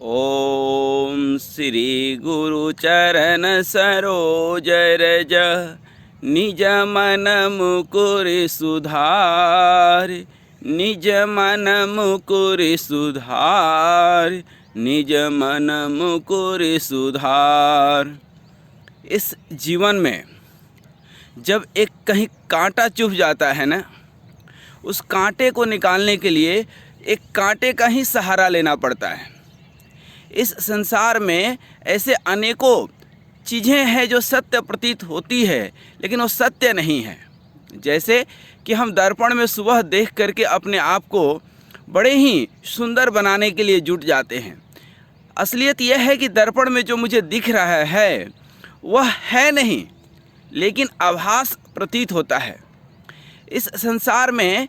ओम श्री गुरु चरण सरोज रज निज मन मुकुर सुधार, निज मन मुकुर सुधार, निज मन मुकुर सुधार। इस जीवन में जब एक कहीं कांटा चुभ जाता है ना, उस कांटे को निकालने के लिए एक कांटे का ही सहारा लेना पड़ता है। इस संसार में ऐसे अनेकों चीज़ें हैं जो सत्य प्रतीत होती है, लेकिन वो सत्य नहीं है। जैसे कि हम दर्पण में सुबह देख करके अपने आप को बड़े ही सुंदर बनाने के लिए जुट जाते हैं। असलियत यह है कि दर्पण में जो मुझे दिख रहा है वह है नहीं, लेकिन आभास प्रतीत होता है। इस संसार में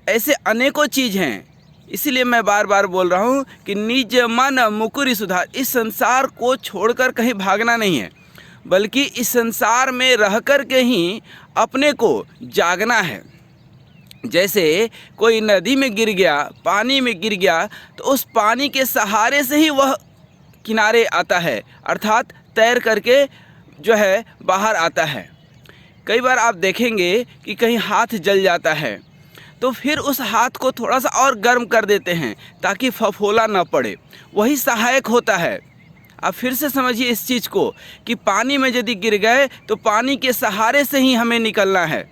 ऐसे अनेकों चीज़ हैं, इसीलिए मैं बार बार बोल रहा हूँ कि निज मन मुकुर सुधार। इस संसार को छोड़कर कहीं भागना नहीं है, बल्कि इस संसार में रह कर के ही अपने को जागना है। जैसे कोई नदी में गिर गया, पानी में गिर गया, तो उस पानी के सहारे से ही वह किनारे आता है, अर्थात तैर करके जो है बाहर आता है। कई बार आप देखेंगे कि कहीं हाथ जल जाता है तो फिर उस हाथ को थोड़ा सा और गर्म कर देते हैं ताकि फफोला ना पड़े, वही सहायक होता है। आप फिर से समझिए इस चीज़ को कि पानी में यदि गिर गए तो पानी के सहारे से ही हमें निकलना है।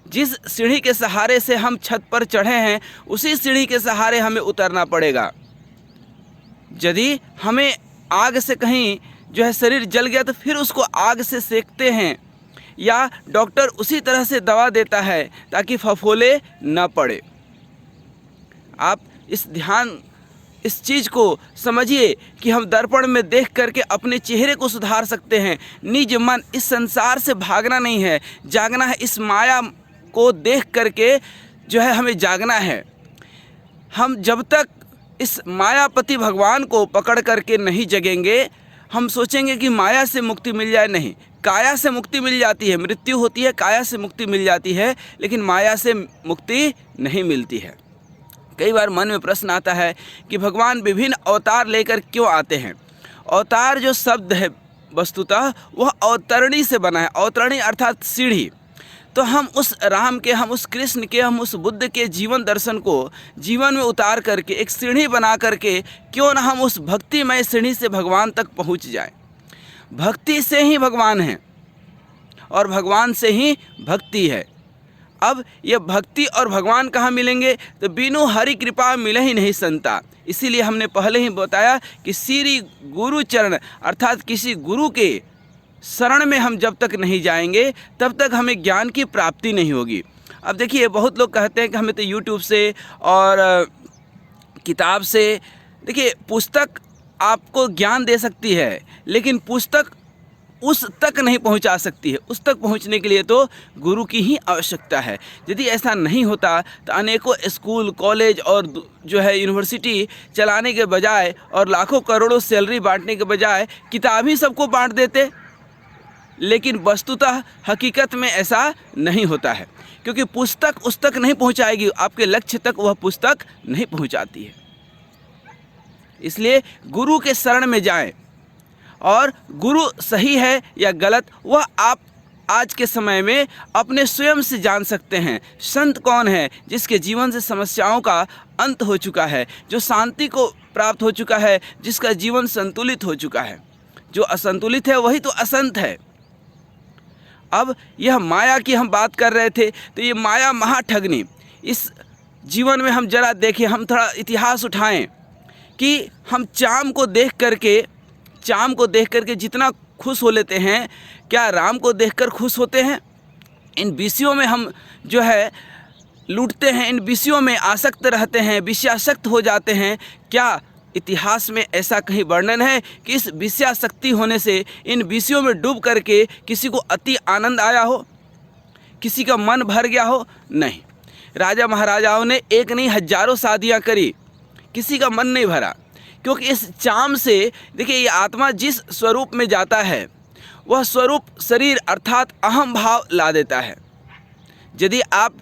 जिस सीढ़ी के सहारे से हम छत पर चढ़े हैं, उसी सीढ़ी के सहारे हमें उतरना पड़ेगा। यदि हमें आग से कहीं जो है शरीर जल गया तो फिर उसको आग से सेकते हैं, या डॉक्टर उसी तरह से दवा देता है ताकि फफोले न पड़े। आप इस चीज़ को समझिए कि हम दर्पण में देख करके अपने चेहरे को सुधार सकते हैं। निज मन, इस संसार से भागना नहीं है, जागना है। इस माया को देख करके जो है हमें जागना है। हम जब तक इस मायापति भगवान को पकड़ करके नहीं जगेंगे, हम सोचेंगे कि माया से मुक्ति मिल जाए। नहीं, काया से मुक्ति मिल जाती है, मृत्यु होती है, काया से मुक्ति मिल जाती है, लेकिन माया से मुक्ति नहीं मिलती है। कई बार मन में प्रश्न आता है कि भगवान विभिन्न अवतार लेकर क्यों आते हैं। अवतार जो शब्द है वस्तुतः वह अवतरणी से बना है। अवतरणी अर्थात सीढ़ी। तो हम उस राम के, हम उस कृष्ण के, हम उस बुद्ध के जीवन दर्शन को जीवन में उतार करके एक सीढ़ी बना करके क्यों ना हम उस भक्तिमय सीढ़ी से भगवान तक पहुंच जाएं। भक्ति से ही भगवान है और भगवान से ही भक्ति है। अब ये भक्ति और भगवान कहाँ मिलेंगे? तो बिनु हरि कृपा मिले ही नहीं संता। इसीलिए हमने पहले ही बताया कि श्री गुरु चरण अर्थात किसी गुरु के शरण में हम जब तक नहीं जाएंगे तब तक हमें ज्ञान की प्राप्ति नहीं होगी। अब देखिए, बहुत लोग कहते हैं कि हमें तो यूट्यूब से और किताब से, देखिए पुस्तक आपको ज्ञान दे सकती है, लेकिन पुस्तक उस तक नहीं पहुंचा सकती है। उस तक पहुंचने के लिए तो गुरु की ही आवश्यकता है। यदि ऐसा नहीं होता तो अनेकों स्कूल, कॉलेज और जो है यूनिवर्सिटी चलाने के बजाय और लाखों करोड़ों सैलरी बांटने के बजाय किताब ही सबको बांट देते। लेकिन वस्तुतः हकीकत में ऐसा नहीं होता है, क्योंकि पुस्तक उस तक नहीं पहुंचाएगी, आपके लक्ष्य तक वह पुस्तक नहीं पहुंचाती है। इसलिए गुरु के शरण में जाएं, और गुरु सही है या गलत वह आप आज के समय में अपने स्वयं से जान सकते हैं। संत कौन है? जिसके जीवन से समस्याओं का अंत हो चुका है, जो शांति को प्राप्त हो चुका है, जिसका जीवन संतुलित हो चुका है। जो असंतुलित है वही तो असंत है। अब यह माया की हम बात कर रहे थे, तो ये माया महाठगनी। इस जीवन में हम जरा देखें, हम थोड़ा इतिहास उठाएं कि हम चाम को देख करके जितना खुश हो लेते हैं, क्या राम को देखकर खुश होते हैं? इन विषयों में हम जो है लूटते हैं, इन विषयों में आसक्त रहते हैं, विषयासक्त हो जाते हैं। क्या इतिहास में ऐसा कहीं वर्णन है कि इस विषयासक्ति होने से, इन विषयों में डूब करके किसी को अति आनंद आया हो, किसी का मन भर गया हो? नहीं। राजा महाराजाओं ने एक नहीं हजारों शादियाँ करी, किसी का मन नहीं भरा, क्योंकि इस चाम से, देखिए, ये आत्मा जिस स्वरूप में जाता है वह स्वरूप शरीर अर्थात अहम भाव ला देता है। यदि आप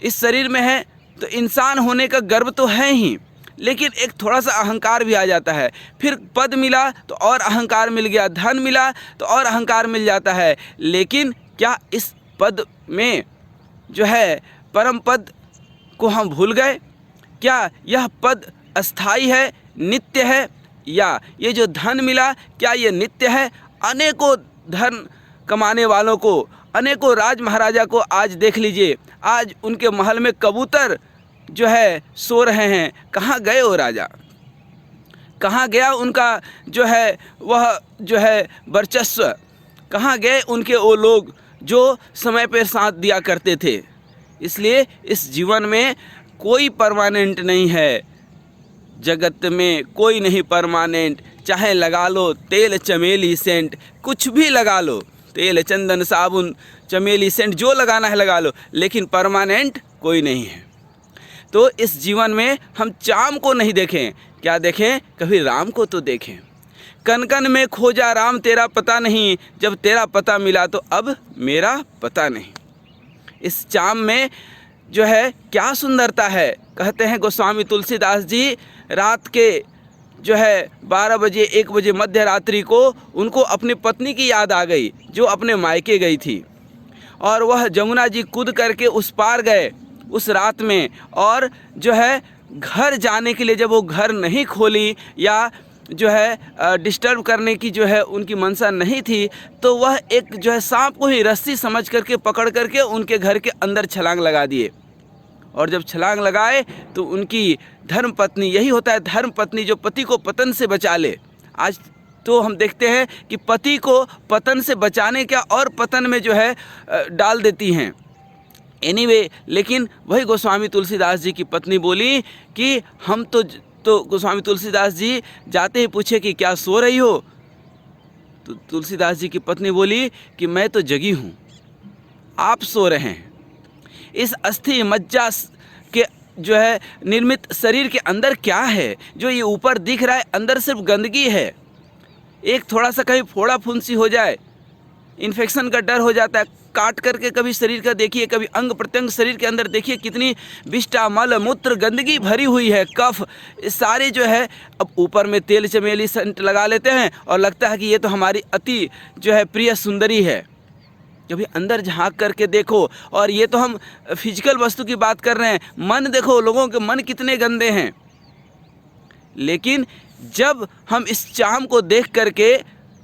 इस शरीर में हैं तो इंसान होने का गर्व तो है ही, लेकिन एक थोड़ा सा अहंकार भी आ जाता है। फिर पद मिला तो और अहंकार मिल गया, धन मिला तो और अहंकार मिल जाता है। लेकिन क्या इस पद में जो है परम पद को हम भूल गए? क्या यह पद अस्थाई है, नित्य है? या ये जो धन मिला क्या ये नित्य है? अनेकों धन कमाने वालों को, अनेकों राज महाराजा को आज देख लीजिए, आज उनके महल में कबूतर जो है सो रहे हैं। कहाँ गए वो राजा? कहाँ गया उनका जो है वह जो है वर्चस्व? कहाँ गए उनके वो लोग जो समय पर साथ दिया करते थे? इसलिए इस जीवन में कोई परमानेंट नहीं है, जगत में कोई नहीं परमानेंट। चाहे लगा लो तेल चमेली सेंट, कुछ भी लगा लो, तेल चंदन साबुन चमेली सेंट जो लगाना है लगा लो, लेकिन परमानेंट कोई नहीं है। तो इस जीवन में हम चाम को नहीं देखें, क्या देखें? कभी राम को तो देखें। कन कन में खोजा राम तेरा पता नहीं, जब तेरा पता मिला तो अब मेरा पता नहीं। इस चाम में जो है क्या सुंदरता है। कहते हैं गोस्वामी तुलसीदास जी, रात के जो है 12 बजे 1 बजे मध्य रात्रि को उनको अपनी पत्नी की याद आ गई जो अपने मायके गई थी, और वह जमुना जी कूद करके उस पार गए उस रात में। और जो है घर जाने के लिए जब वो घर नहीं खोली या जो है डिस्टर्ब करने की जो है उनकी मनसा नहीं थी, तो वह एक जो है सांप को ही रस्सी समझ करके पकड़ करके उनके घर के अंदर छलांग लगा दिए। और जब छलांग लगाए तो उनकी धर्म पत्नी, यही होता है धर्म पत्नी जो पति को पतन से बचा ले। आज तो हम देखते हैं कि पति को पतन से बचाने क्या और पतन में जो है डाल देती हैं। एनीवे, लेकिन वही गोस्वामी तुलसीदास जी की पत्नी बोली कि हम तो गोस्वामी तुलसीदास जी जाते ही पूछे कि क्या सो रही हो? तो तुलसीदास जी की पत्नी बोली कि मैं तो जगी हूँ, आप सो रहे हैं। इस अस्थि मज्जा के जो है निर्मित शरीर के अंदर क्या है जो ये ऊपर दिख रहा है? अंदर सिर्फ गंदगी है। एक थोड़ा सा कहीं फोड़ा फुंसी हो जाए, इन्फेक्शन का डर हो जाता है। काट करके कभी शरीर का देखिए, कभी अंग प्रत्यंग शरीर के अंदर देखिए, कितनी विष्ठा मल मूत्र गंदगी भरी हुई है, कफ सारे जो है। अब ऊपर में तेल चमेली सेंट लगा लेते हैं और लगता है कि ये तो हमारी अति जो है प्रिय सुंदरी है। कभी अंदर झांक करके देखो। और ये तो हम फिजिकल वस्तु की बात कर रहे हैं, मन देखो, लोगों के मन कितने गंदे हैं। लेकिन जब हम इस चाम को देख करके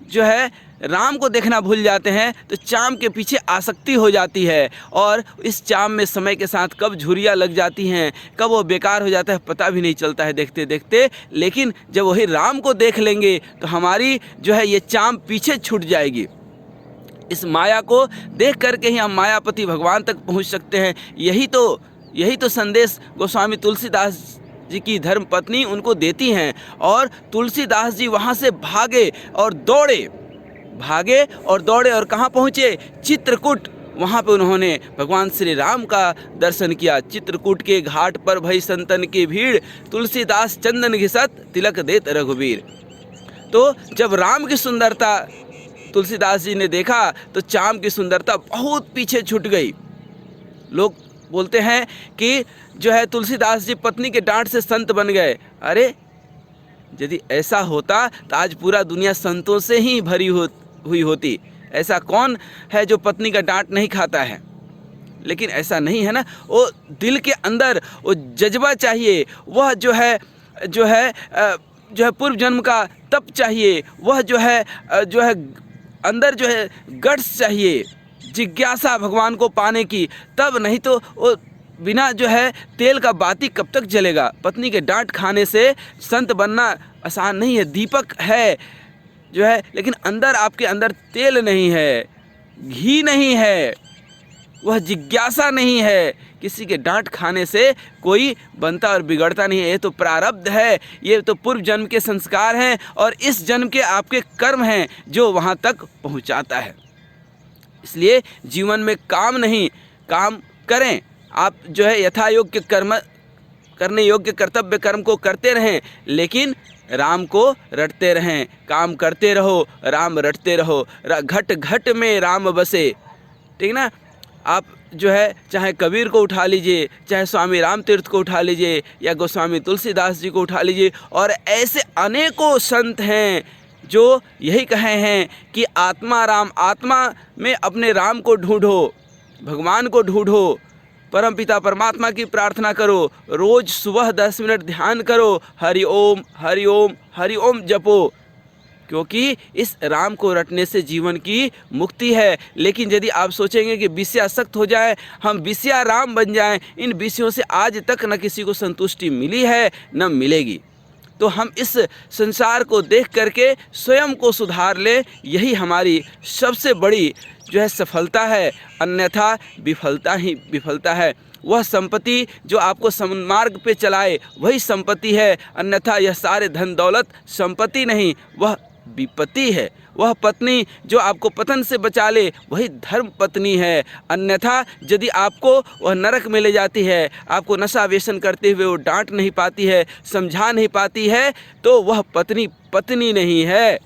जो है राम को देखना भूल जाते हैं तो चाम के पीछे आसक्ति हो जाती है, और इस चाम में समय के साथ कब झुर्रियाँ लग जाती हैं, कब वो बेकार हो जाता है, पता भी नहीं चलता है देखते देखते। लेकिन जब वही राम को देख लेंगे तो हमारी जो है ये चाम पीछे छूट जाएगी। इस माया को देख करके ही हम मायापति भगवान तक पहुंच सकते हैं। यही तो संदेश गोस्वामी तुलसीदास जी की धर्म पत्नी उनको देती हैं। और तुलसीदास जी वहाँ से भागे और दौड़े और कहाँ पहुँचे? चित्रकूट। वहाँ पे उन्होंने भगवान श्री राम का दर्शन किया। चित्रकूट के घाट पर भई संतन की भीड़, तुलसीदास चंदन घिसत तिलक देत रघुबीर। तो जब राम की सुंदरता तुलसीदास जी ने देखा तो चाम की सुंदरता बहुत पीछे छूट गई। लोग बोलते हैं कि जो है तुलसीदास जी पत्नी के डांट से संत बन गए। अरे यदि ऐसा होता तो आज पूरा दुनिया संतों से ही भरी हुई होती। ऐसा कौन है जो पत्नी का डांट नहीं खाता है? लेकिन ऐसा नहीं है ना। वो दिल के अंदर वो जज्बा चाहिए, वह जो है पूर्व जन्म का तप चाहिए, वह जो है अंदर जो है गट्स चाहिए, जिज्ञासा भगवान को पाने की। तब नहीं तो वो बिना जो है तेल का बाती कब तक जलेगा? पत्नी के डांट खाने से संत बनना आसान नहीं है। दीपक है जो है, लेकिन अंदर आपके अंदर तेल नहीं है, घी नहीं है, वह जिज्ञासा नहीं है। किसी के डांट खाने से कोई बनता और बिगड़ता नहीं है। ये तो प्रारब्ध है, ये तो पूर्व जन्म के संस्कार हैं और इस जन्म के आपके कर्म हैं जो वहाँ तक पहुँचाता है। इसलिए जीवन में काम करें। आप जो है यथा योग्य कर्म करने योग्य कर्तव्य कर्म को करते रहें, लेकिन राम को रटते रहें। काम करते रहो, राम रटते रहो। घट घट में राम बसे, ठीक ना। आप जो है चाहे कबीर को उठा लीजिए, चाहे स्वामी राम तीर्थ को उठा लीजिए या गोस्वामी तुलसीदास जी को उठा लीजिए, और ऐसे अनेकों संत हैं जो यही कहे हैं कि आत्मा राम, आत्मा में अपने राम को ढूंढो, भगवान को ढूंढो, परमपिता परमात्मा की प्रार्थना करो, रोज़ सुबह 10 मिनट ध्यान करो, हरि ओम हरि ओम हरि ओम जपो, क्योंकि इस राम को रटने से जीवन की मुक्ति है। लेकिन यदि आप सोचेंगे कि विषयासक्त हो जाए, हम विषया राम बन जाएं, इन विषयों से आज तक न किसी को संतुष्टि मिली है न मिलेगी, तो हम इस संसार को देख करके स्वयं को सुधार लें, यही हमारी सबसे बड़ी जो है सफलता है। अन्यथा विफलता ही विफलता है। वह संपत्ति जो आपको सन्मार्ग पे चलाए वही संपत्ति है, अन्यथा यह सारे धन दौलत संपत्ति नहीं, वह विपत्ति है। वह पत्नी जो आपको पतन से बचा ले वही धर्म पत्नी है, अन्यथा यदि आपको वह नरक में ले जाती है, आपको नशा व्यसन करते हुए वो डांट नहीं पाती है, समझा नहीं पाती है, तो वह पत्नी पत्नी नहीं है,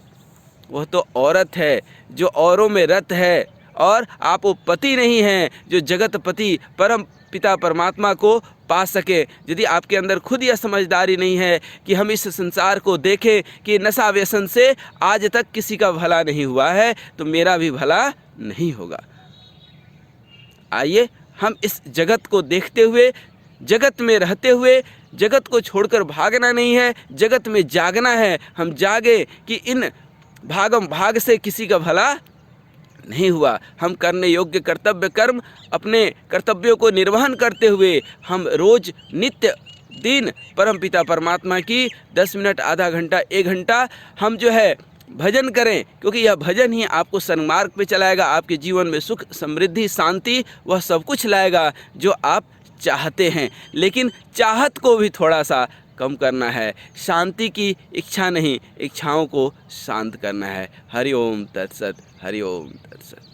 वह तो औरत है जो औरों में रत है। और आप वो पति नहीं हैं जो जगत पति परम पिता परमात्मा को पा सके। यदि आपके अंदर खुद यह समझदारी नहीं है कि हम इस संसार को देखें कि नशा व्यसन से आज तक किसी का भला नहीं हुआ है, तो मेरा भी भला नहीं होगा। आइए हम इस जगत को देखते हुए, जगत में रहते हुए, जगत को छोड़कर भागना नहीं है, जगत में जागना है। हम जागे कि इन भागम भाग से किसी का भला नहीं हुआ। हम करने योग्य कर्तव्य कर्म, अपने कर्तव्यों को निर्वहन करते हुए हम रोज़ नित्य दिन परमपिता परमात्मा की 10 मिनट, आधा घंटा, 1 घंटा हम जो है भजन करें, क्योंकि यह भजन ही आपको सन्मार्ग पे चलाएगा, आपके जीवन में सुख, समृद्धि, शांति, वह सब कुछ लाएगा जो आप चाहते हैं। लेकिन चाहत को भी थोड़ा सा कम करना है, शांति की इच्छा नहीं, इच्छाओं को शांत करना है। हरि ओम तत्सत, हरि ओम तत्सत।